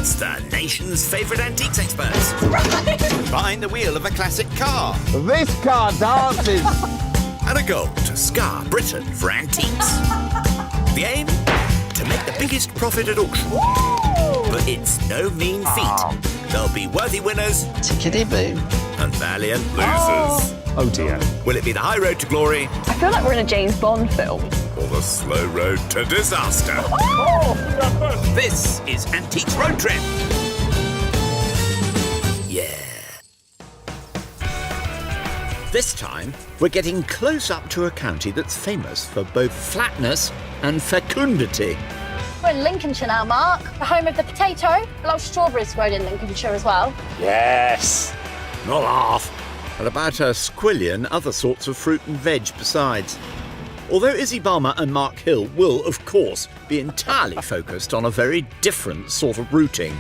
It's the nation's favourite antiques experts. Behind the wheel of a classic car. This car dances. And a goal to scar Britain for antiques. The aim? To make the biggest profit at auction. But it's no mean feat. There'll be worthy winners Tickety-boo. and valiant losers. Oh dear. Will it be the high road to glory I feel like we're in a James Bond film. or the slow road to disaster? This is Antiques Road Trip. Yeah. This time, we're getting close up to a county that's famous for both flatness and fecundity. We're in Lincolnshire now, Mark. The home of the potato. A lot of strawberries grown in Lincolnshire as well. Yes. Not half. And about a squillion other sorts of fruit and veg besides. Although Izzy Balmer and Mark Hill will, of course, be entirely focused on a very different sort of routing.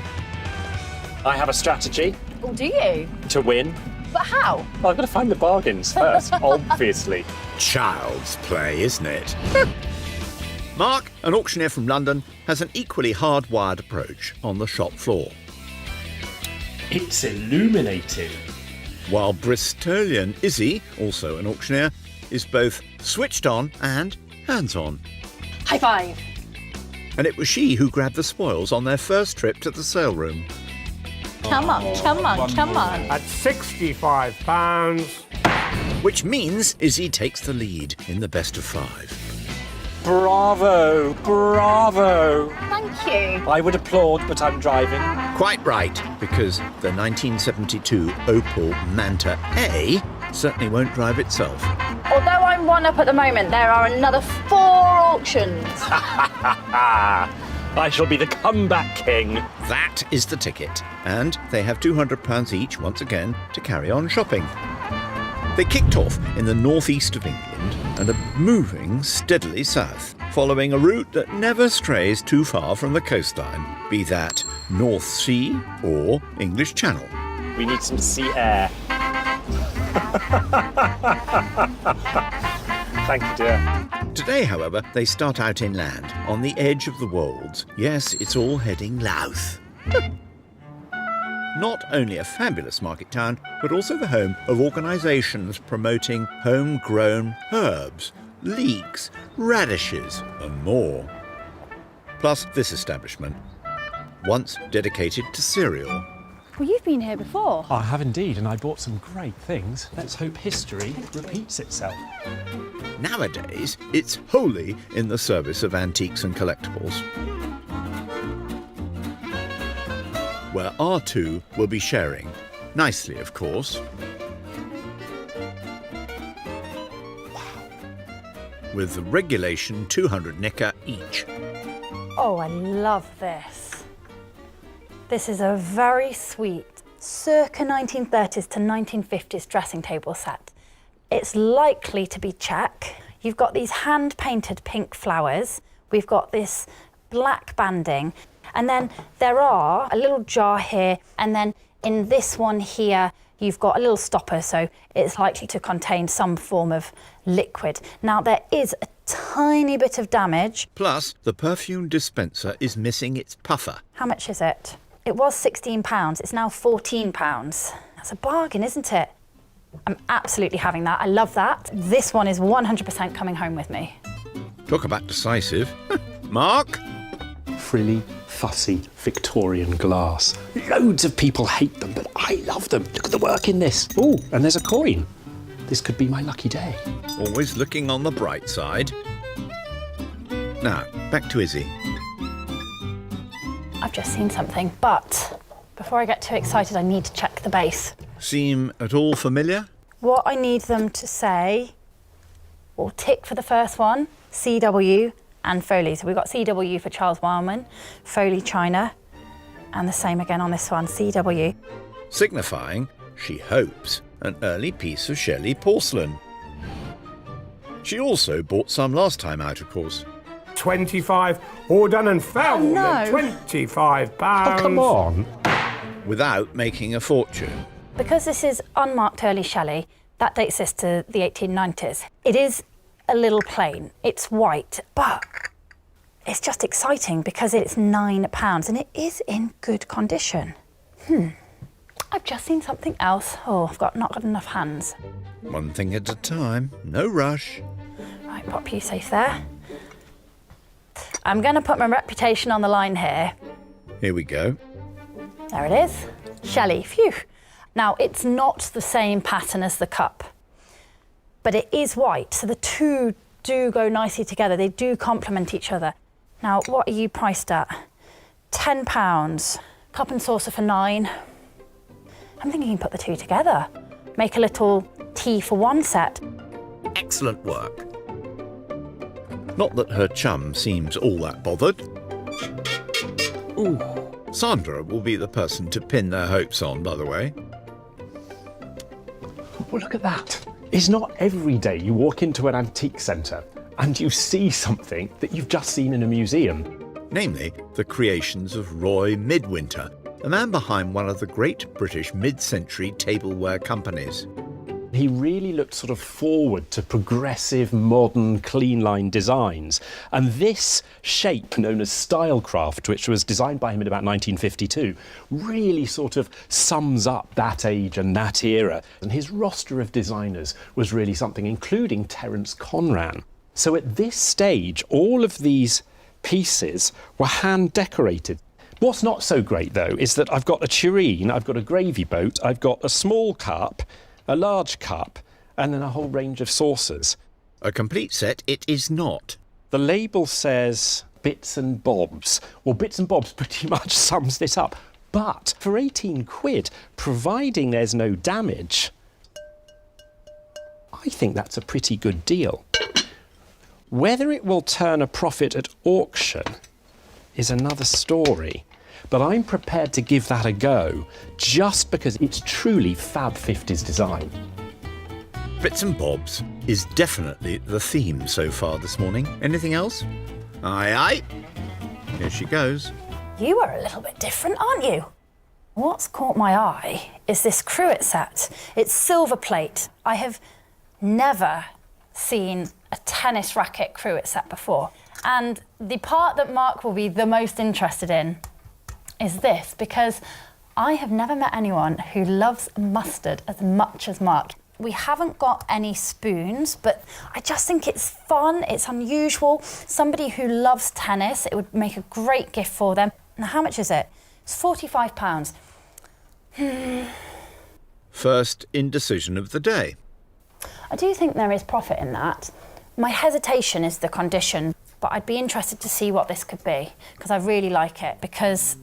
I have a strategy Oh, do you? to win. But how? Well, I've got to find the bargains first, obviously. Child's play, isn't it? Mark, an auctioneer from London, has an equally hardwired approach on the shop floor. It's illuminating. While Bristolian Izzy, also an auctioneer, is both switched on and hands-on. High five. And it was she who grabbed the spoils on their first trip to the sale room. Come on, come on, come on. At £65. Which means Izzy takes the lead in the best of five. Bravo, bravo. Thank you. I would applaud, but I'm driving. Quite right, because the 1972 Opel Manta A certainly won't drive itself. Although I'm one up at the moment, there are another 4 auctions. I shall be the comeback king. That is the ticket. And they have £200 each, once again, to carry on shopping. They kicked off in the northeast of England and are moving steadily south, following a route that never strays too far from the coastline, be that North Sea or English Channel. We need some sea air. Thank you, dear. Today, however, they start out inland, on the edge of the wolds. Yes, it's all heading louth. Not only a fabulous market town, but also the home of organisations promoting homegrown herbs, leeks, radishes and more. Plus this establishment, once dedicated to cereal. Well, you've been here before. I have indeed, and I bought some great things. Let's hope history repeats itself. Nowadays, it's wholly in the service of antiques and collectibles, where our two will be sharing. Nicely, of course. Wow. With the regulation 200 knicker each. Oh, I love this. This is a very sweet, circa 1930s to 1950s dressing table set. It's likely to be check. You've got these hand-painted pink flowers. We've got this black banding. And then there are a little jar here, and then in this one here, you've got a little stopper, so it's likely to contain some form of liquid. Now, there is a tiny bit of damage. Plus, the perfume dispenser is missing its puffer. How much is it? It was £16, it's now £14. That's a bargain, isn't it? I'm absolutely having that. I love that. This one is 100% coming home with me. Talk about decisive. Mark? Frilly, fussy Victorian glass. Loads of people hate them, but I love them. Look at the work in this. Oh, and there's a coin. This could be my lucky day. Always looking on the bright side. Now, back to Izzy. I've just seen something, but before I get too excited, I need to check the base. Seem at all familiar? What I need them to say, or tick for the first one, CW and Foley. So we've got CW for Charles Wildman, Foley China, and the same again on this one, CW. Signifying, she hopes, an early piece of Shelley porcelain. She also bought some last time out, of course. 25, all done and fouled. Oh, no. At £25. Oh, come on. Without making a fortune. Because this is unmarked early Shelley, that dates this to the 1890s. It is a little plain. It's white, but It's just exciting because it's £9 and it is in good condition. I've just seen something else. Oh, I've not got enough hands. One thing at a time, no rush. Right, pop you safe there. I'm going to put my reputation on the line here. Here we go. There it is. Shelley, phew. Now, it's not the same pattern as the cup, but it is white, so the two do go nicely together. They do complement each other. Now, what are you priced at? £10. Cup and saucer for £9. I'm thinking you can put the two together. Make a little tea for one set. Excellent work. Not that her chum seems all that bothered. Ooh. Sandra will be the person to pin their hopes on, by the way. Well, look at that. It's not every day you walk into an antique centre and you see something that you've just seen in a museum. Namely, the creations of Roy Midwinter, the man behind one of the great British mid-century tableware companies. He really looked sort of forward to progressive, modern, clean-line designs. And this shape, known as stylecraft, which was designed by him in about 1952, really sort of sums up that age and that era. And his roster of designers was really something, including Terence Conran. So at this stage, all of these pieces were hand-decorated. What's not so great, though, is that I've got a tureen, I've got a gravy boat, I've got a small cup, a large cup, and then a whole range of saucers. A complete set it is not. The label says bits and bobs. Well, bits and bobs pretty much sums this up. But for 18 quid, providing there's no damage, I think that's a pretty good deal. Whether it will turn a profit at auction is another story. But I'm prepared to give that a go, just because it's truly Fab 50s design. Bits and bobs is definitely the theme so far this morning. Anything else? Aye, aye. Here she goes. You are a little bit different, aren't you? What's caught my eye is this cruet set. It's silver plate. I have never seen a tennis racket cruet set before. And the part that Mark will be the most interested in is this, because I have never met anyone who loves mustard as much as Mark. We haven't got any spoons, but I just think it's fun, it's unusual. Somebody who loves tennis, it would make a great gift for them. Now, how much is it? It's £45. First indecision of the day. I do think there is profit in that. My hesitation is the condition, but I'd be interested to see what this could be, because I really like it, because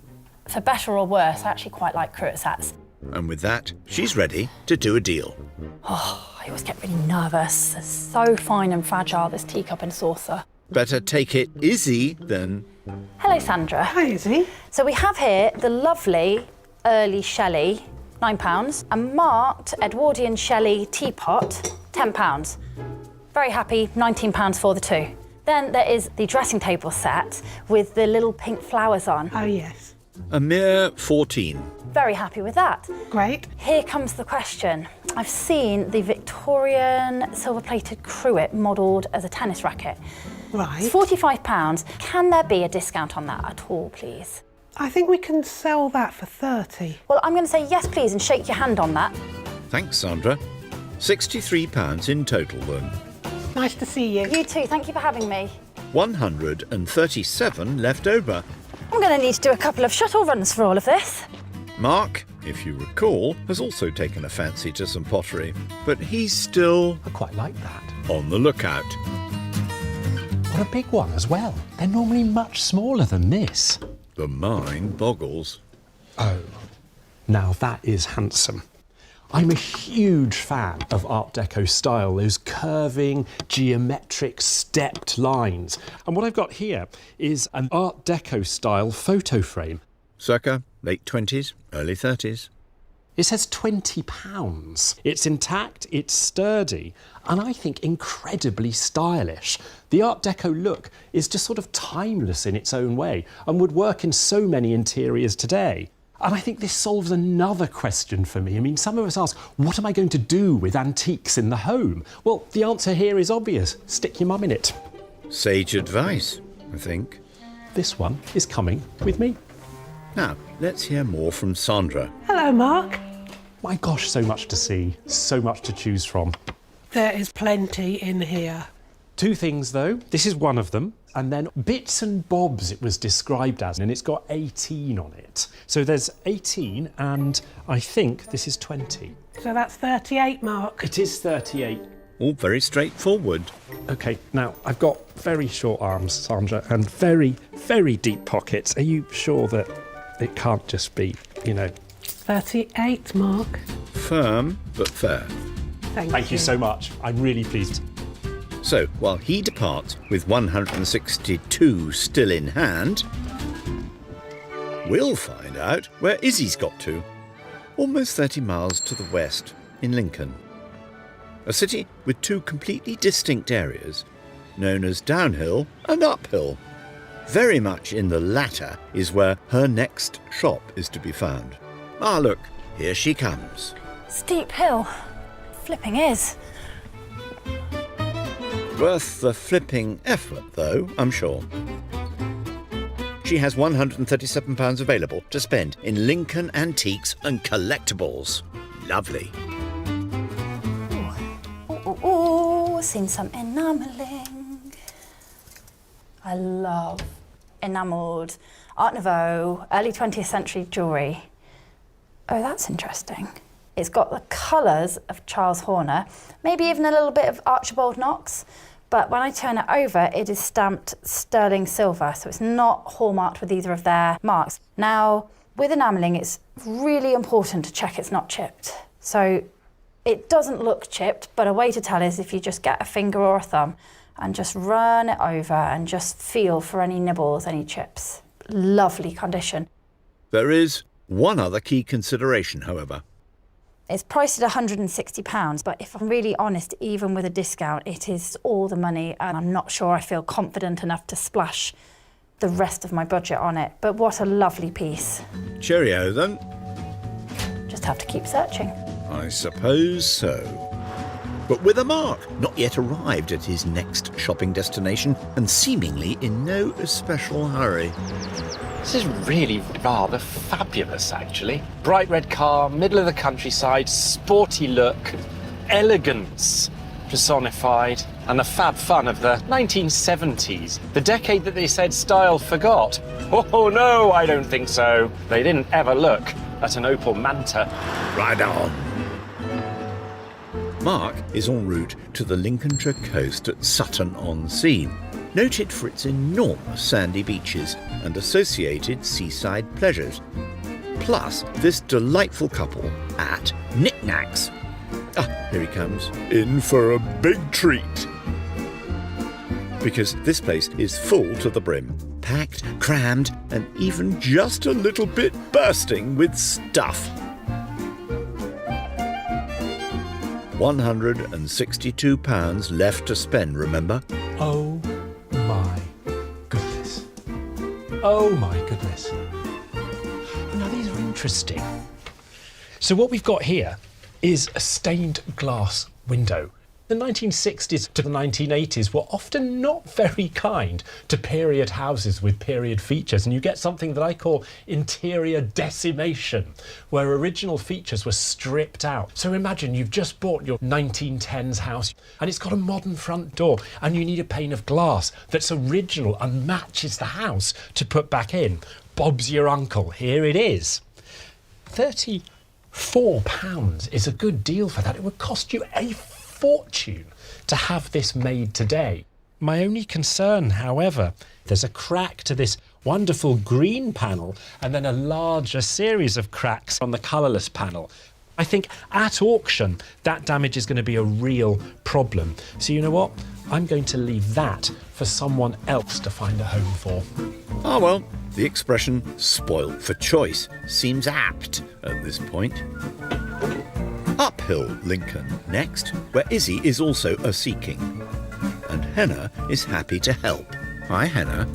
for better or worse, I actually quite like cruet sets. And with that, she's ready to do a deal. Oh, I always get really nervous. It's so fine and fragile, this teacup and saucer. Better take it easy than... Hello, Sandra. Hi, Izzy. So we have here the lovely early Shelley, £9, and marked Edwardian Shelley teapot, £10. Very happy, £19 for the two. Then there is the dressing table set with the little pink flowers on. Oh, yes. A mere 14. Very happy with that. Great. Here comes the question. I've seen the Victorian silver-plated cruet modelled as a tennis racket. Right. It's £45. Can there be a discount on that at all, please? I think we can sell that for 30. Well, I'm going to say yes, please, and shake your hand on that. Thanks, Sandra. £63 in total then. Nice to see you. You too. Thank you for having me. 137 left over. I'm going to need to do a couple of shuttle runs for all of this. Mark, if you recall, has also taken a fancy to some pottery, but he's still I quite like that. on the lookout. What a big one as well. They're normally much smaller than this. The mind boggles. Oh, now that is handsome. I'm a huge fan of Art Deco style, those curving, geometric, stepped lines. And what I've got here is an Art Deco style photo frame. Circa late 20s, early 30s. It says £20. It's intact, it's sturdy, and I think incredibly stylish. The Art Deco look is just sort of timeless in its own way and would work in so many interiors today. And I think this solves another question for me. I mean, some of us ask, what am I going to do with antiques in the home? Well, the answer here is obvious. Stick your mum in it. Sage advice, I think. this one is coming with me. Now, let's hear more from Sandra. Hello, Mark. My gosh, so much to see, so much to choose from. There is plenty in here. Two things though, this is one of them, and then bits and bobs it was described as, and it's got 18 on it. So there's 18 and I think this is 20. So that's 38, Mark. It is 38. All very straightforward. Okay, now I've got very short arms, Sandra, and very, very deep pockets. Are you sure that it can't just be, 38, Mark. Firm, but fair. Thank you so much. I'm really pleased. So, while he departs with 162 still in hand, we'll find out where Izzy's got to. Almost 30 miles to the west, in Lincoln. A city with two completely distinct areas, known as downhill and uphill. Very much in the latter is where her next shop is to be found. Ah, look, here she comes. Steep hill. Flipping is. Worth the flipping effort, though, I'm sure. She has £137 available to spend in Lincoln antiques and collectibles. Lovely. Ooh, seen some enamelling. I love enamelled Art Nouveau, early 20th century jewellery. Oh, that's interesting. It's got the colours of Charles Horner, maybe even a little bit of Archibald Knox, but when I turn it over, it is stamped sterling silver, so it's not hallmarked with either of their marks. Now, with enamelling, it's really important to check it's not chipped. So it doesn't look chipped, but a way to tell is if you just get a finger or a thumb and just run it over and just feel for any nibbles, any chips. Lovely condition. There is one other key consideration, however. It's priced at £160, but if I'm really honest, even with a discount, it is all the money, and I'm not sure I feel confident enough to splash the rest of my budget on it. But what a lovely piece. Cheerio, then. Just have to keep searching. I suppose so. But with a Mark not yet arrived at his next shopping destination and seemingly in no especial hurry. This is really rather fabulous, actually. Bright red car, middle of the countryside, sporty look, elegance personified, and the fab fun of the 1970s, the decade that they said style forgot. Oh no, I don't think so. They didn't ever look at an Opel Manta. Ride on. Mark is en route to the Lincolnshire coast at Sutton-on-Sea, noted for its enormous sandy beaches and associated seaside pleasures. Plus, this delightful couple at Knickknacks. Ah, here he comes. In for a big treat. Because this place is full to the brim. Packed, crammed, and even just a little bit bursting with stuff. £162 left to spend, remember? Oh my goodness. Oh my goodness. Now these are interesting. So what we've got here is a stained glass window. The 1960s to the 1980s were often not very kind to period houses with period features, and you get something that I call interior decimation, where original features were stripped out. So imagine you've just bought your 1910s house and it's got a modern front door and you need a pane of glass that's original and matches the house to put back in. Bob's your uncle, here it is. £34 is a good deal for that. It would cost you a fortune to have this made today. My only concern, however, there's a crack to this wonderful green panel and then a larger series of cracks on the colourless panel. I think at auction that damage is going to be a real problem. So you know what? I'm going to leave that for someone else to find a home for. Ah well, the expression spoilt for choice seems apt at this point. Uphill Lincoln next, where Izzy is also a seeking. And Henna is happy to help. Hi, Henna.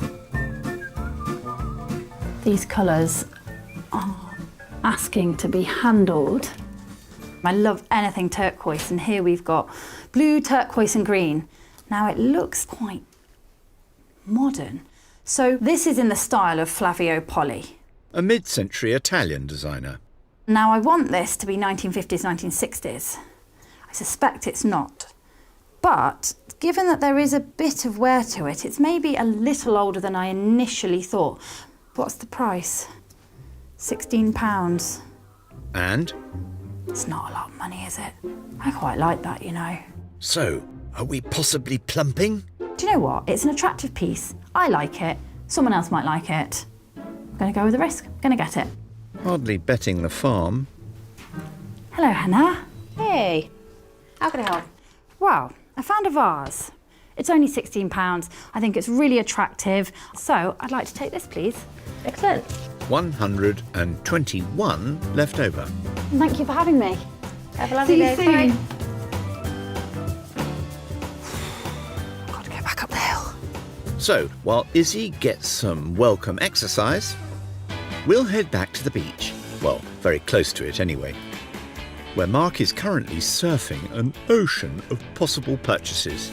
These colours are asking to be handled. I love anything turquoise, and here we've got blue, turquoise and green. Now it looks quite modern. So this is in the style of Flavio Poli. A mid-century Italian designer. Now I want this to be 1950s, 1960s. I suspect it's not. But given that there is a bit of wear to it, it's maybe a little older than I initially thought. What's the price? £16. And? It's not a lot of money, is it? I quite like that, you know. So, are we possibly plumping? Do you know what? It's an attractive piece. I like it. Someone else might like it. I'm going to go with the risk. I'm going to get it. Hardly betting the farm. Hello, Hannah. Hey, how can I help? Wow, I found a vase. It's only £16. I think it's really attractive. So I'd like to take this, please. Excellent. 121 left over. Thank you for having me. Have a lovely day. Bye. Got to go back up the hill. So, while Izzy gets some welcome exercise, we'll head back to the beach. Well, very close to it anyway, where Mark is currently surfing an ocean of possible purchases.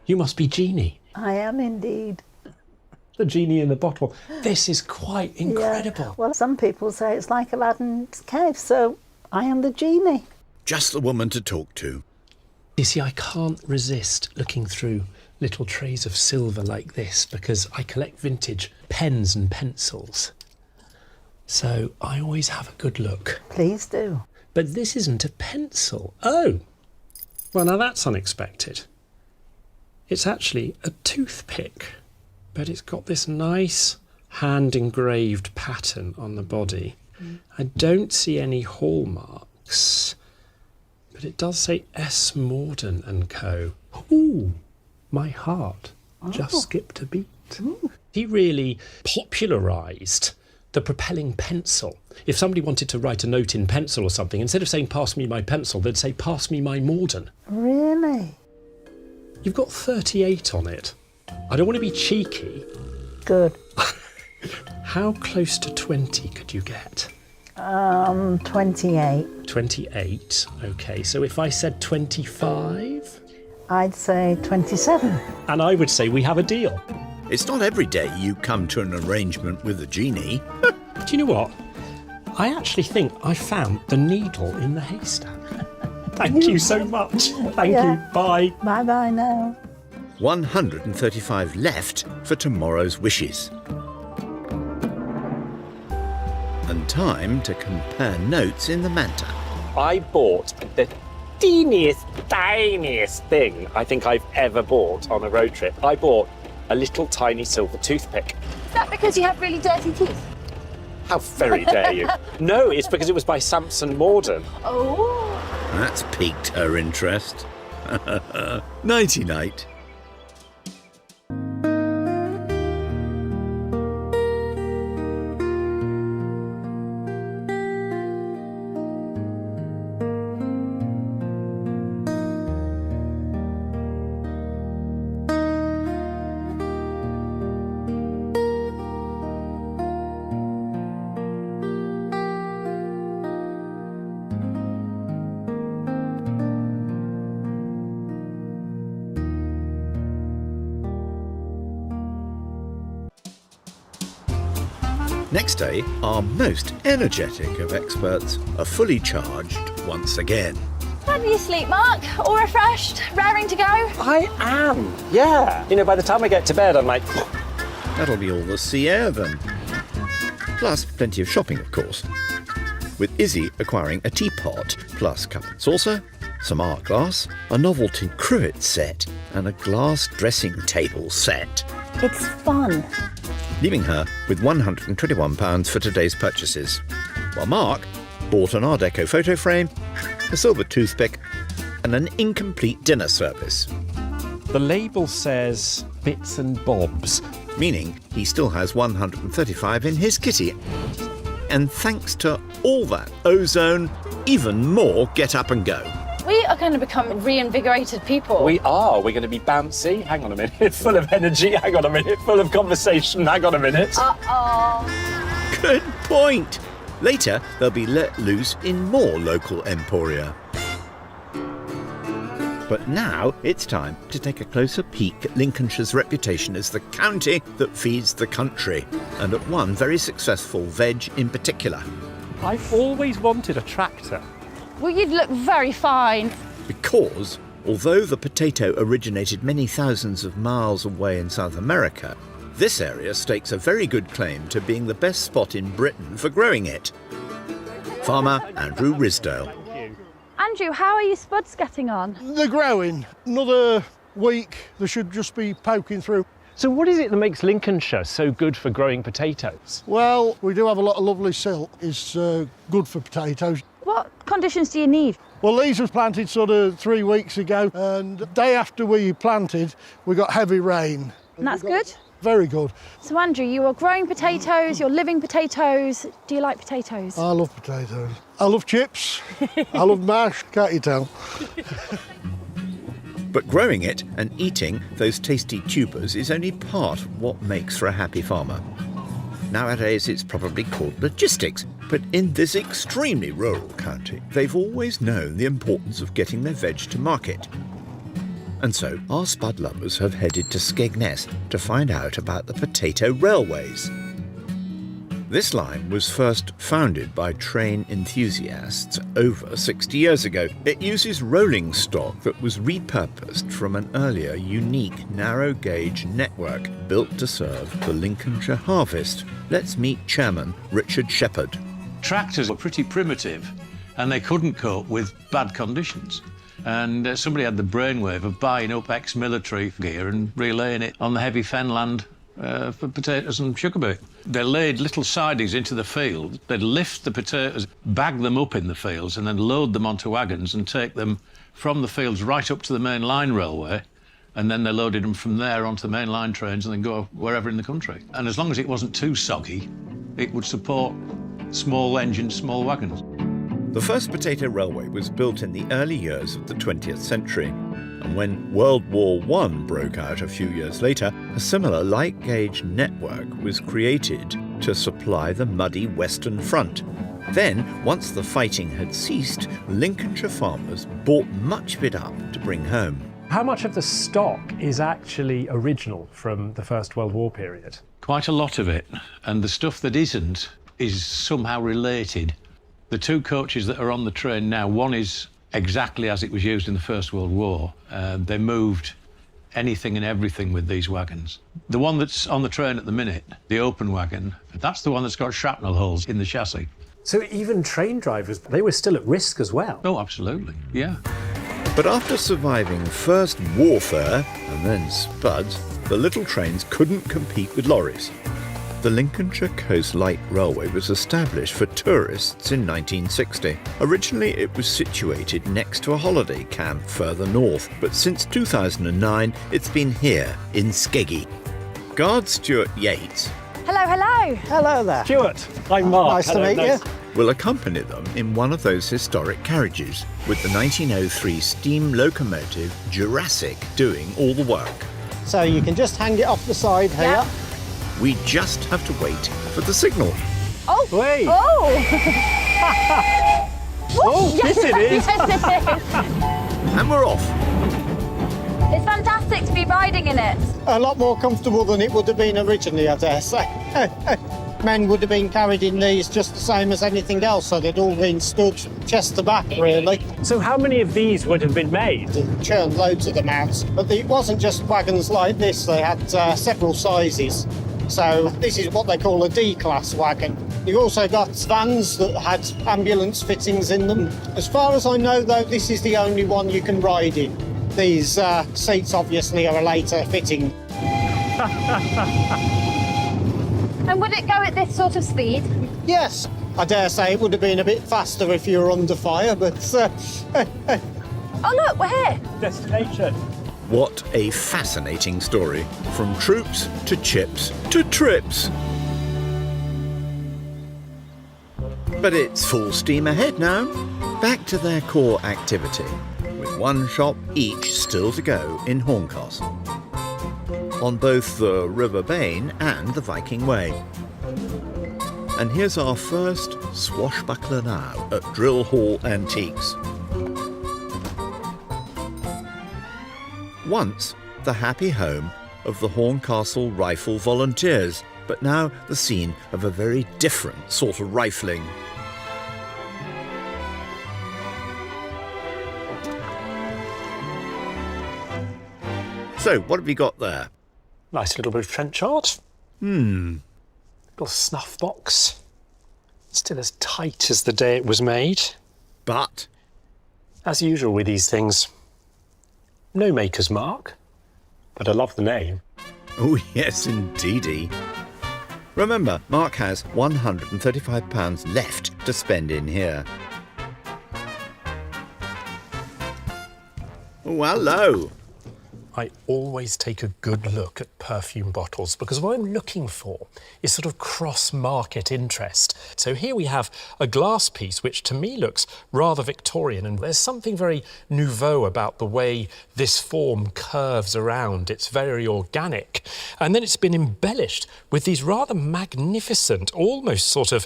You must be Jeannie, I am indeed. the genie in the bottle. This is quite incredible. Yeah. Well, some people say it's like Aladdin's cave, so I am the genie. Just the woman to talk to. You see, I can't resist looking through little trays of silver like this because I collect vintage pens and pencils. So I always have a good look. Please do. But this isn't a pencil. Oh, well, now that's unexpected. It's actually a toothpick, but it's got this nice hand-engraved pattern on the body. I don't see any hallmarks, but it does say S. Morden and Co. Ooh, my heart just skipped a beat. Ooh. He really popularised the propelling pencil. If somebody wanted to write a note in pencil or something, instead of saying, pass me my pencil, they'd say, pass me my Morden. Really? You've got 38 on it. I don't want to be cheeky. Good. How close to 20 could you get? 28. 28, okay. So if I said 25? I'd say 27. And I would say we have a deal. It's not every day you come to an arrangement with a genie. Do you know what? I actually think I found the needle in the haystack. Thank you so much. Thank you. Bye. Bye-bye now. 135 left for tomorrow's wishes. And time to compare notes in the Manta. I bought the teeniest, tiniest thing I think I've ever bought on a road trip. I bought a little tiny silver toothpick. Is that because you have really dirty teeth? How very dare you? No, it's because it was by Samson Morden. Oh. That's piqued her interest. Nighty-night. Next day, our most energetic of experts are fully charged once again. How do you sleep, Mark? All refreshed? Raring to go? I am, yeah. You know, by the time I get to bed, I'm like... That'll be all the sea air then. Plus plenty of shopping, of course. With Izzy acquiring a teapot, plus cup and saucer, some art glass, a novelty cruet set, and a glass dressing table set. It's fun. Leaving her with £121 for today's purchases, while Mark bought an Art Deco photo frame, a silver toothpick, and an incomplete dinner service, The label says bits and bobs. meaning he still has 135 in his kitty. And thanks to all that ozone, even more get up and go. We are going to become reinvigorated people. We are. We're going to be bouncy. Hang on a minute. Full of energy. Hang on a minute. Full of conversation. Hang on a minute. Uh-oh. Good point. Later, they'll be let loose in more local emporia. But now it's time to take a closer peek at Lincolnshire's reputation as the county that feeds the country, and at one very successful veg in particular. I've always wanted a tractor. Well, you'd look very fine. Because, although the potato originated many thousands of miles away in South America, this area stakes a very good claim to being the best spot in Britain for growing it. Farmer Andrew Risdale. Andrew, how are your spuds getting on? They're growing. Another week, they should just be poking through. So what is it that makes Lincolnshire so good for growing potatoes? Well, we do have a lot of lovely silt. It's good for potatoes. What conditions do you need? Well, these was planted sort of 3 weeks ago, and the day after we planted, we got heavy rain. And that's good? Very good. So, Andrew, you are growing potatoes, you're living potatoes. Do you like potatoes? I love potatoes. I love chips. I love mash. Can't you tell? But growing it and eating those tasty tubers is only part of what makes for a happy farmer. Nowadays it's probably called logistics, but in this extremely rural county, they've always known the importance of getting their veg to market. And so our spud lovers have headed to Skegness to find out about the potato railways. This line was first founded by train enthusiasts over 60 years ago. It uses rolling stock that was repurposed from an earlier unique narrow gauge network built to serve the Lincolnshire harvest. Let's meet Chairman Richard Shepherd. Tractors were pretty primitive and they couldn't cope with bad conditions. And somebody had the brainwave of buying up ex-military gear and relaying it on the heavy fenland for potatoes and sugar beet. They laid little sidings into the field. They'd lift the potatoes, bag them up in the fields, and then load them onto wagons and take them from the fields right up to the main line railway. And then they loaded them from there onto the main line trains and then go wherever in the country. And as long as it wasn't too soggy, it would support small engines, small wagons. The first potato railway was built in the early years of the 20th century. And when World War I broke out a few years later, a similar light gauge network was created to supply the muddy Western Front. Then, once the fighting had ceased, Lincolnshire farmers bought much of it up to bring home. How much of the stock is actually original from the First World War period? Quite a lot of it. And the stuff that isn't is somehow related. The two coaches that are on the train now, one is exactly as it was used in the First World War. They moved anything and everything with these wagons. The one that's on the train at the minute, the open wagon, that's the one that's got shrapnel holes in the chassis. So even train drivers, they were still at risk as well? Oh, absolutely, yeah. But after surviving first warfare and then spuds, the little trains couldn't compete with lorries. The Lincolnshire Coast Light Railway was established for tourists in 1960. Originally it was situated next to a holiday camp further north, but since 2009 it's been here in Skeggy. Guard Stuart Yates Hello, hello. Hello there. Stuart, I'm Mark. Nice to meet you. will accompany them in one of those historic carriages, with the 1903 steam locomotive Jurassic doing all the work. So you can just hang it off the side here. Yeah. We just have to wait for the signal. Oh! Wait. Oh! Oh, yes it is. Yes, it is. And we're off. It's fantastic to be riding in it. A lot more comfortable than it would have been originally, I dare say. Men would have been carried in these just the same as anything else, so they'd all been stood chest to back, really. So how many of these would have been made? They churned loads of them out. But it wasn't just wagons like this, they had several sizes. So this is what they call a D-class wagon. You've also got vans that had ambulance fittings in them. As far as I know, though, this is the only one you can ride in. These seats obviously are a later fitting. And would it go at this sort of speed? Yes, I dare say it would have been a bit faster if you were under fire, but... Oh look, we're here. Destination. What a fascinating story. From troops to chips to trips. But it's full steam ahead now. Back to their core activity, with one shop each still to go in Horncastle, on both the River Bain and the Viking Way. And here's our first swashbuckler now at Drill Hall Antiques. Once the happy home of the Horncastle Rifle Volunteers, but now the scene of a very different sort of rifling. So, what have you got there? Nice little bit of trench art. Little snuff box. Still as tight as the day it was made. But, as usual with these things, no maker's mark. But I love the name. oh yes, indeedy. Remember, Mark has £135 left to spend in here. Oh, hello. I always take a good look at perfume bottles because what I'm looking for is sort of cross-market interest. So here we have a glass piece which to me looks rather Victorian, and there's something very nouveau about the way this form curves around. It's very organic. And then it's been embellished with these rather magnificent, almost sort of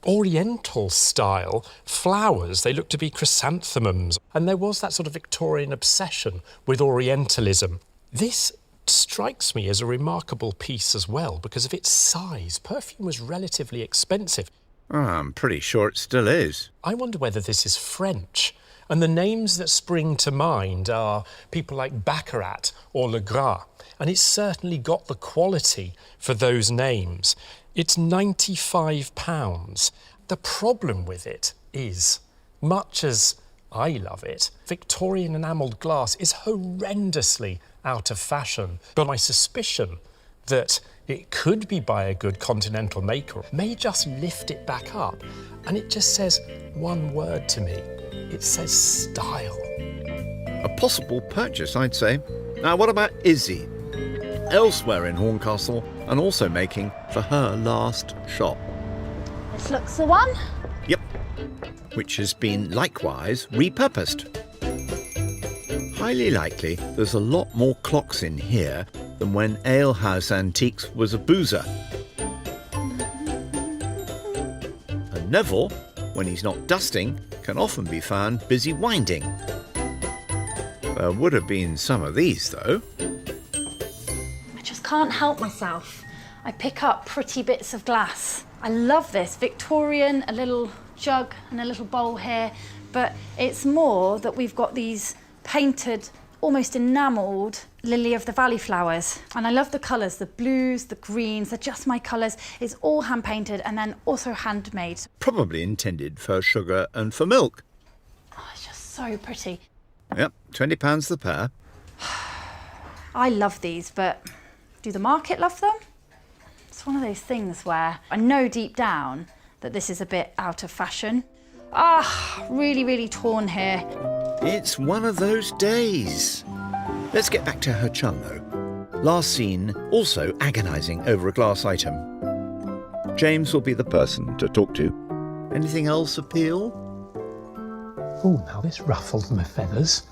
Oriental style flowers. They look to be chrysanthemums. And there was that sort of Victorian obsession with Orientalism. This strikes me as a remarkable piece as well because of its size. Perfume was relatively expensive. I'm pretty sure it still is. I wonder whether this is French. And the names that spring to mind are people like Baccarat or Le Gras. And it's certainly got the quality for those names. It's £95. The problem with it is, much as I love it, Victorian enamelled glass is horrendously out of fashion. But my suspicion that it could be by a good continental maker may just lift it back up. And it just says one word to me. It says style. A possible purchase, I'd say. Now, what about Izzy? Elsewhere in Horncastle, and also making for her last shop. This looks the one. Yep. Which has been likewise repurposed. Highly likely there's a lot more clocks in here than when Alehouse Antiques was a boozer. And Neville, when he's not dusting, can often be found busy winding. There would have been some of these, though. I just can't help myself. I pick up pretty bits of glass. I love this. Victorian, a little jug and a little bowl here, but it's more that we've got these painted, almost enamelled lily of the valley flowers. And I love the colours, the blues, the greens, they're just my colours. It's all hand painted and then also handmade. Probably intended for sugar and for milk. Oh, it's just so pretty. Yep, £20 the pair. I love these, but do the market love them? It's one of those things where I know deep down that this is a bit out of fashion. Really, really torn here. It's one of those days. Let's get back to her chum, though. Last seen, also agonising over a glass item. James will be the person to talk to. Anything else appeal? Oh, now this ruffled my feathers.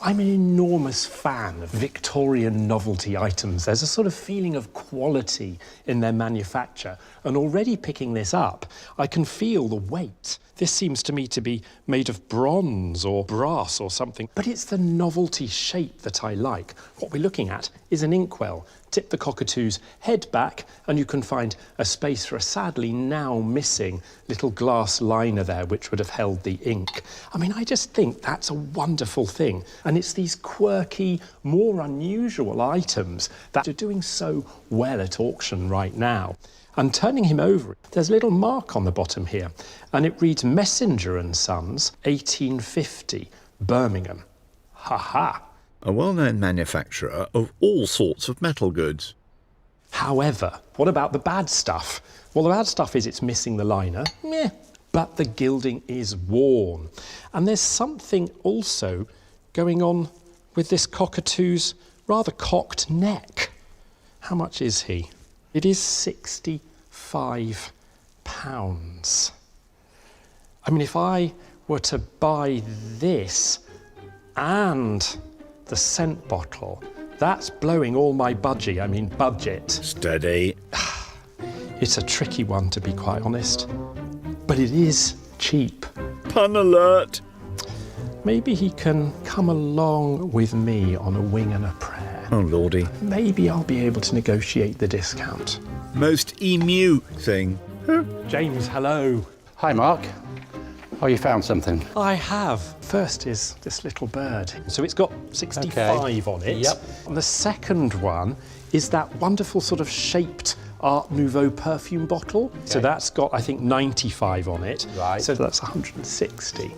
I'm an enormous fan of Victorian novelty items. There's a sort of feeling of quality in their manufacture. And already picking this up, I can feel the weight. This seems to me to be made of bronze or brass or something. But it's the novelty shape that I like. What we're looking at is an inkwell. Tip the cockatoo's head back and you can find a space for a sadly now missing little glass liner there which would have held the ink. I mean, I just think that's a wonderful thing. And it's these quirky, more unusual items that are doing so well at auction right now. And turning him over, there's a little mark on the bottom here, and it reads Messenger and Sons, 1850, Birmingham. Ha-ha. A well-known manufacturer of all sorts of metal goods. However, what about the bad stuff? Well, the bad stuff is it's missing the liner, but the gilding is worn. And there's something also going on with this cockatoo's rather cocked neck. How much is he? It is £65. I mean, if I were to buy this and the scent bottle, that's blowing all my budget. Steady. It's a tricky one, to be quite honest. But it is cheap. Pun alert. Maybe he can come along with me on a wing and a prayer. Oh, lordy. Maybe I'll be able to negotiate the discount. Most emu thing. James, hello. Hi, Mark. Oh, you found something? I have. First is this little bird. So it's got 65 on it. Yep. And the second one is that wonderful sort of shaped Art Nouveau perfume bottle. Okay. So that's got, I think, 95 on it. Right. So that's 160.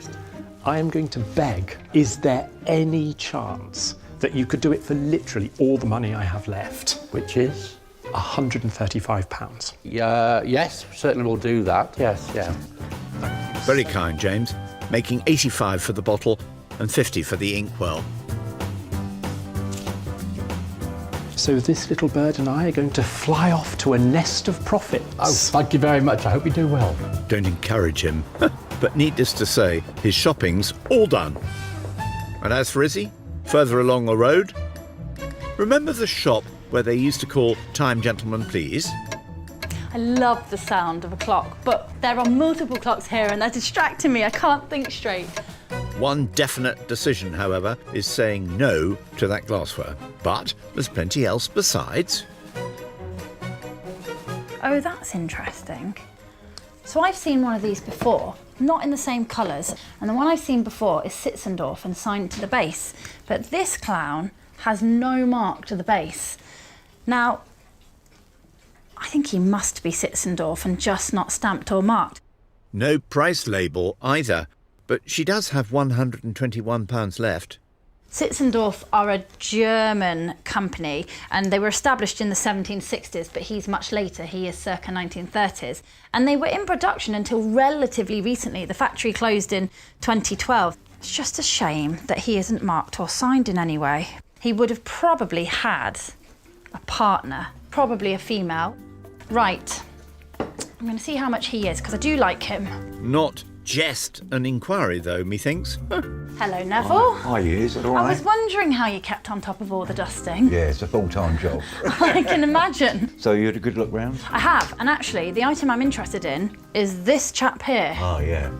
I am going to beg, is there any chance that you could do it for literally all the money I have left? Which is? £135. Yes, certainly we'll do that. Yes, yeah. Very kind, James. Making 85 for the bottle and 50 for the inkwell. So this little bird and I are going to fly off to a nest of profits. Oh, thank you very much. I hope you do well. Don't encourage him. But needless to say, his shopping's all done. And as for Izzy, further along the road, remember the shop where they used to call "Time, gentlemen, please"? I love the sound of a clock, but there are multiple clocks here and they're distracting me. I can't think straight. One definite decision, however, is saying no to that glassware. But there's plenty else besides. Oh, that's interesting. So I've seen one of these before, not in the same colours, and the one I've seen before is Sitzendorf and signed to the base. But this clown has no mark to the base. Now, I think he must be Sitzendorf and just not stamped or marked. No price label either, but she does have £121 left. Sitzendorf are a German company and they were established in the 1760s, but he's much later. He is circa 1930s. And they were in production until relatively recently. The factory closed in 2012. It's just a shame that he isn't marked or signed in any way. He would have probably had a partner, probably a female. Right, I'm going to see how much he is, because I do like him. Not just an inquiry, though, methinks. Hello, Neville. Hi, is it all right? I was wondering how you kept on top of all the dusting. Yeah, it's a full-time job. I can imagine. So you had a good look round? I have, and actually, the item I'm interested in is this chap here. Oh, yeah.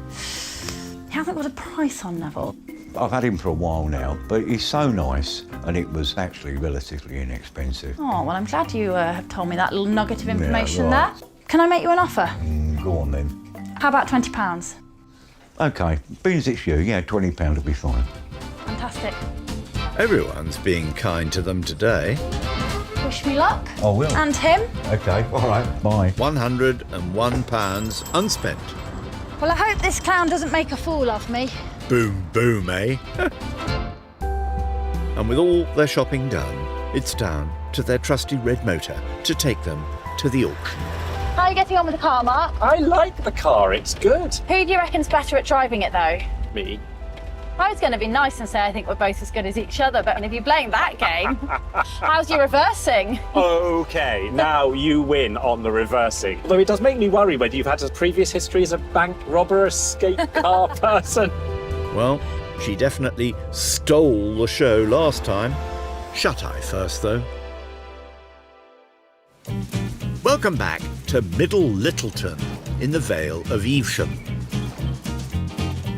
He hasn't got a price on, Neville. I've had him for a while now, but he's so nice, and it was actually relatively inexpensive. Oh, well, I'm glad you have told me that little nugget of information right. there. Can I make you an offer? Go on, then. How about £20? OK, being as it's you, yeah, £20 will be fine. Fantastic. Everyone's being kind to them today. Wish me luck. I will. And him. OK, all right, bye. £101 unspent. Well, I hope this clown doesn't make a fool of me. Boom, boom, eh? And with all their shopping done, it's down to their trusty red motor to take them to the auction. How are you getting on with the car, Mark? I like the car, it's good. Who do you reckon's better at driving it, though? Me. I was going to be nice and say I think we're both as good as each other, but if you're playing that game, how's your reversing? OK, now you win on the reversing. Though it does make me worry whether you've had a previous history as a bank robber, escape car person. Well, she definitely stole the show last time. Shut eye first, though. Welcome back to Middle Littleton in the Vale of Evesham.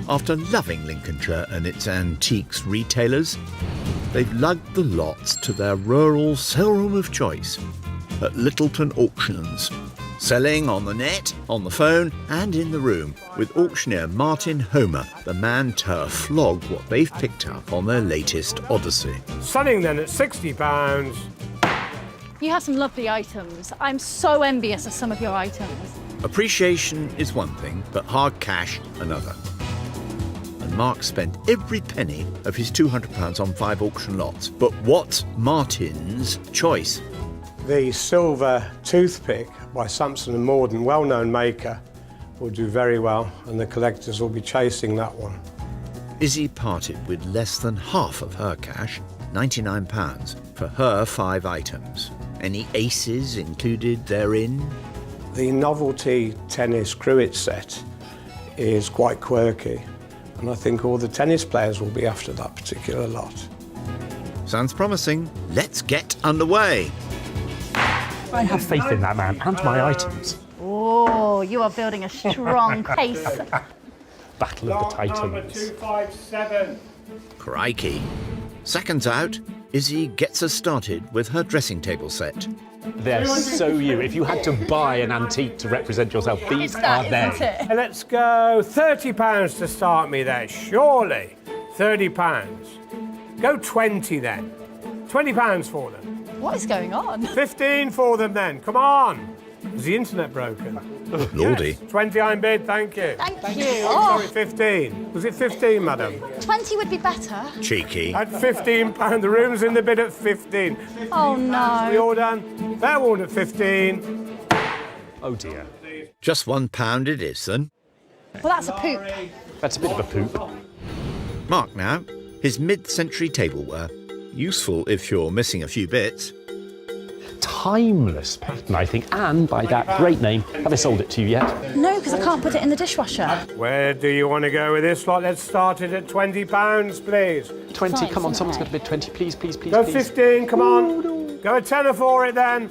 After loving Lincolnshire and its antiques retailers, they've lugged the lots to their rural sale room of choice at Littleton Auctions, selling on the net, on the phone and in the room with auctioneer Martin Homer, the man to flog what they've picked up on their latest odyssey. Selling then at £60. You have some lovely items. I'm so envious of some of your items. Appreciation is one thing, but hard cash another. And Mark spent every penny of his £200 on 5 auction lots. But what's Martin's choice? The silver toothpick by Sampson & Morden, well-known maker, will do very well, and the collectors will be chasing that one. Izzy parted with less than half of her cash, £99, for her 5 items. Any aces included therein? The novelty tennis cruet set is quite quirky, and I think all the tennis players will be after that particular lot. Sounds promising. Let's get underway. I have faith in that man and my items. Oh, you are building a strong case. Battle of the Titans. Number 257. Crikey. Seconds out, Izzy gets us started with her dressing table set. They're so you. If you had to buy an antique to represent yourself, these are them. Let's go £30 to start me there, surely. £30. Go 20 then. £20 for them. What is going on? 15 for them then, come on. Is the internet broken? Lordy. Yes. 20 I'm bid, thank you. Thank you. Oh, sorry, 15. Was it 15, madam? 20 would be better. Cheeky. At £15, the room's in the bid at 15. Oh, no. We all done? Fair warn at 15. Oh, dear. Just £1 it is, then. Well, that's a poop. That's a bit of a poop. Mark now, his mid-century tableware. Useful if you're missing a few bits. Timeless pattern, I think, and by that great name. Have I sold it to you yet? No, because I can't put it in the dishwasher. Where do you want to go with this lot? Let's start it at £20, please. 20, come on, someone's got to bid 20, please, please, please, Go please. 15, come on. Go a tenner for it then.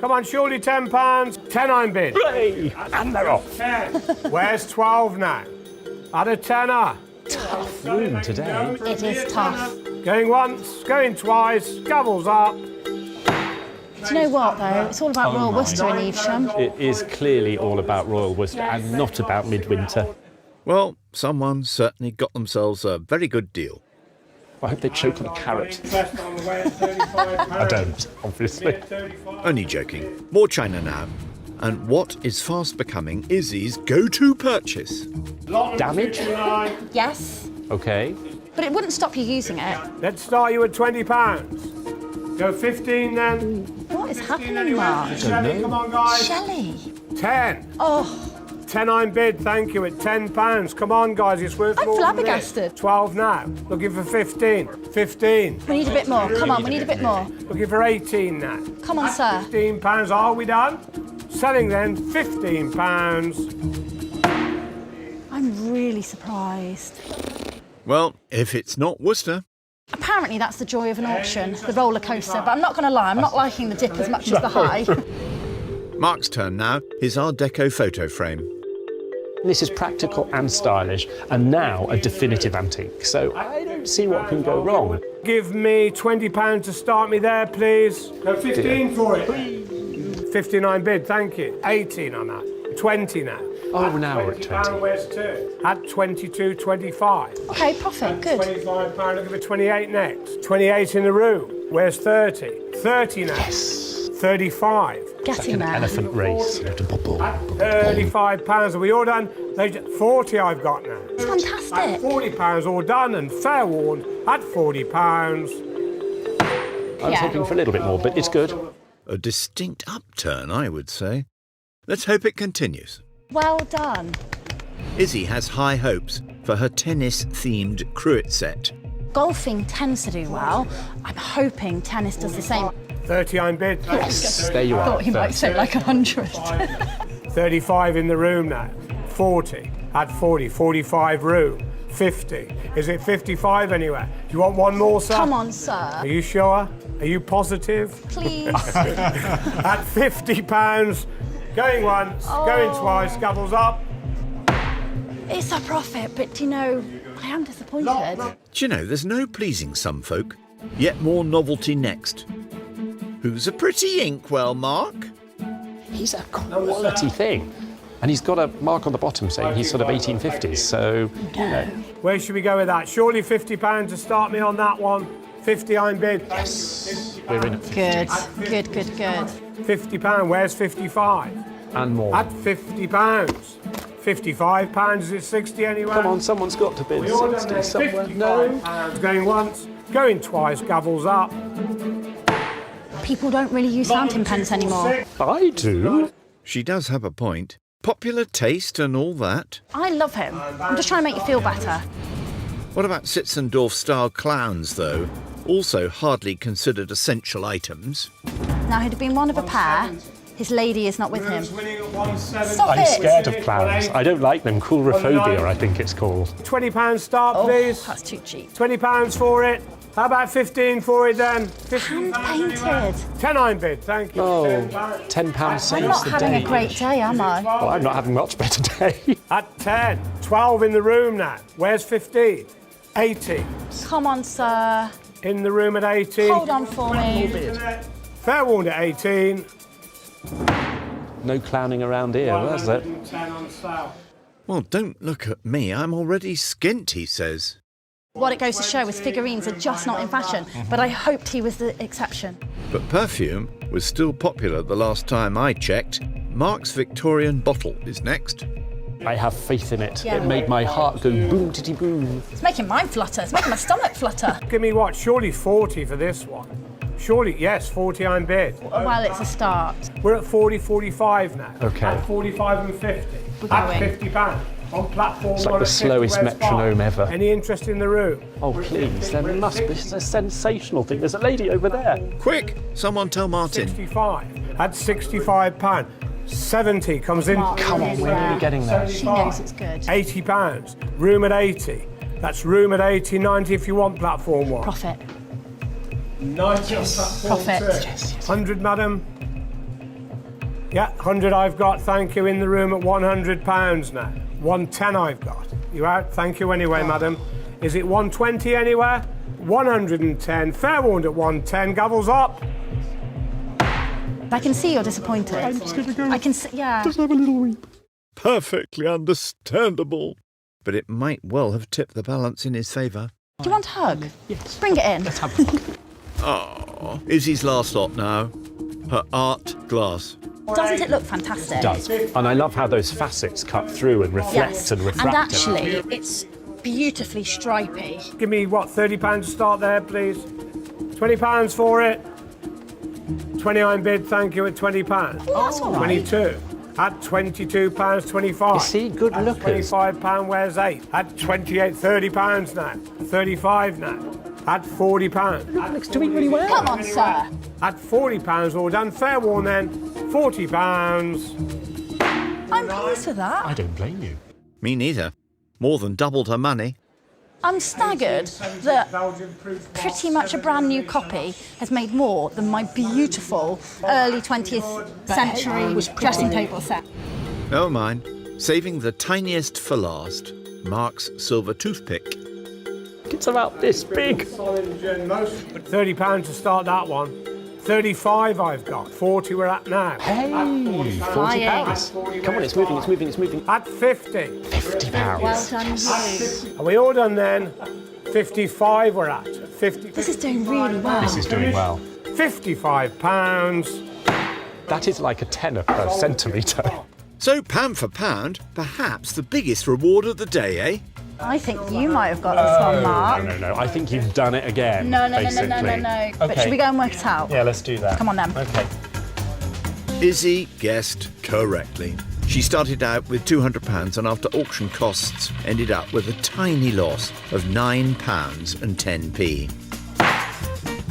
Come on, surely £10. 10 I'm bid. Hooray! And they're off. 10. Where's 12 now? At a tenner. Tough room today. It is tough. Going once, going twice, gobbles up. Do you know what, though? It's all about Royal Worcester in Evesham. It is clearly all about Royal Worcester and not about midwinter. Well, someone certainly got themselves a very good deal. I hope they choke on a carrot. I don't, obviously. Only joking. More china now. And what is fast becoming Izzy's go-to purchase? Damage? Yes, Okay. but it wouldn't stop you using it. Let's start you at £20. Go 15 then. What is happening, Mark? Shelley, come on, guys. Shelley. 10. Oh, 10 I'm bid, thank you, at £10. Come on, guys, it's worth I'm more than this. flabbergasted. 12 now. Looking for 15. 15. we need a bit more. Come on, we need a bit more. Looking for 18 now. Come on, sir. £15. Are we done? Selling then, £15. I'm really surprised. Well, if it's not Worcester. Apparently that's the joy of an auction, the roller coaster, but I'm not going to lie, I'm not liking the dip as much as the high. Mark's turn now, his Art Deco photo frame. This is practical and stylish, and now a definitive antique, so I don't see what can go wrong. Give me £20 to start me there, please. Go 15 for it. 59 bid, thank you. 18 I'm at. 20 now. Oh, now we're at 20. Where's 2? At 22.25. Okay, profit, good. £25, looking for 28 next. 28 in the room. Where's 30? 30 now. Yes. 35. Getting there. Elephant race. £35. Are we all done? 40 I've got now. It's fantastic. At £40 all done and fair warned at £40. I was hoping for a little bit more, but it's good. A distinct upturn, I would say. Let's hope it continues. Well done. Izzy has high hopes for her tennis-themed cruet set. Golfing tends to do well. I'm hoping tennis does the same. 30 I'm bid. Yes, there you are. I thought he might say like 100. 35 in the room now. 40 at 40. 45 room. 50. Is it 55 anywhere? Do you want one more, sir? Come on, sir. Are you sure? Are you positive? Please. At £50. Going once, going twice, gobbles up. It's a profit, but you know, I am disappointed. Do you know, there's no pleasing some folk. Yet more novelty next. Who's a pretty inkwell, Mark? He's a quality thing. And he's got a mark on the bottom saying he's sort of 1850s, so, you know. Where should we go with that? Surely £50 to start me on that one. 50 I'm bid. Yes, we're in it. Good. £50. Where's 55? And more. At £50. £55. Is it 60 anywhere? Come on, someone's got to bid 60 somewhere. No. Going once, going twice, gobbles up. People don't really use fountain pens anymore. I do. She does have a point. Popular taste and all that. I love him. I'm just trying to make you feel better. What about Sitzendorf-style clowns, though? Also hardly considered essential items. Now, he'd have been one of a pair. His lady is not with him. Stop I'm it! scared of clowns. I don't like them. Coulrophobia, I think it's called. £20 start, please. That's too cheap. £20 for it. How about 15 for it then? Hand painted. 10 I'm bid, thank you. Oh, £10 saves I'm not the having day. a great day, am I? Well, I'm not having a much better day. At 10, 12 in the room now. Where's 15? 18. Come on, sir. In the room at 18. Hold on for me. Fair warned at 18. No clowning around here, was it? 110 on sale. Well, don't look at me. I'm already skint, he says. What it goes to show is figurines are just not in fashion, but I hoped he was the exception. But perfume was still popular the last time I checked. Mark's Victorian bottle is next. I have faith in it. Yeah. It made my heart go boom titty boom. It's making mine flutter. It's making my stomach flutter. Give me what? Surely 40 for this one. Surely, yes, 40 I'm bid. Well, it's a start. We're at 40, 45 now. Okay. At 45 and 50. We're At going. £50. On platform It's like one the at 50, slowest where's metronome five? ever. Any interest in the room? Oh, please, there must be. This is a sensational thing. There's a lady over there. Quick, someone tell Martin. 65. At £65. 70 comes in. Come on, we're nearly getting there. She knows it's good. £80. Room at 80. That's room at 80, 90 if you want platform one. Profit. 90 on platform Profit. two. Yes, 100, madam. Yeah, 100 I've got. Thank you. In the room at £100 now. 110 I've got. You out? Thank you anyway, madam. Is it 120 anywhere? 110. Fair warned at 110. Gavels up. I can see you're disappointed. I'm just going to go. I can see, yeah. Just have a little weep. Perfectly understandable. But it might well have tipped the balance in his favour. Do you want a hug? Yes. Bring it in. Let's have a look. Oh, Izzy's last lot now. Her art glass. Doesn't it look fantastic? It does. And I love how those facets cut through and reflect Yes. and refract. And actually, it's beautifully stripy. Give me, what, £30 to start there, please? £20 for it. 20 I'm bid, thank you, at £20. Oh, that's all right. 22. At £22.25. You see, good At lookers. £25, where's 8? At 28, £30 now. 35 now. At £40. Alex doing really well. Come on, sir. At £40 all done. Fair warn then. £40. I'm pleased with that. I don't blame you. Me neither. More than doubled her money. I'm staggered that pretty much a brand new copy has made more than my beautiful early 20th century dressing table set. Never mind. Saving the tiniest for last. Mark's silver toothpick. It's about this big. £30 to start that one. 35 I've got. 40 we're at now. Hey, £40. Come on, it's moving, it's moving, it's moving. At 50. £50. Well done, you. Are we all done then? 55 we're at. 50. This is doing really well. This is doing well. £55. That is like a tenner per centimetre. So, pound for pound, perhaps the biggest reward of the day, eh? I think you might have got this one, Mark. No. I think you've done it again. No. basically. But should we go and work it out? Yeah, let's do that. Come on then. Okay. Izzy guessed correctly. She started out with £200 and after auction costs ended up with a tiny loss of £9 and 10p.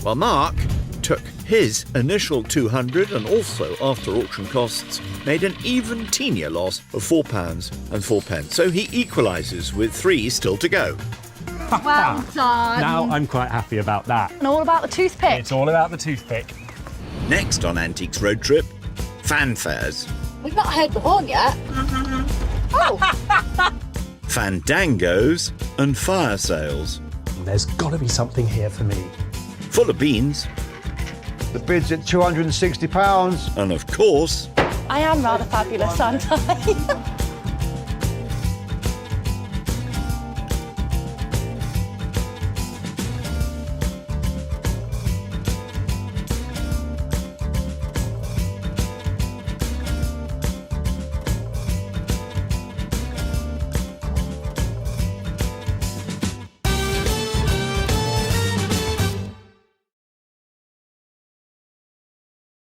While Mark took his initial 200 and also after auction costs made an even teenier loss of £4 and 4p. So he equalises with 3 still to go. Well done. Now I'm quite happy about that. And all about the toothpick. It's all about the toothpick. Next on Antiques Road Trip, fanfares. We've not heard the horn yet. Oh. Fandangos and fire sales. There's got to be something here for me. Full of beans. The bid's at £260. And of course, I am rather fabulous, aren't I?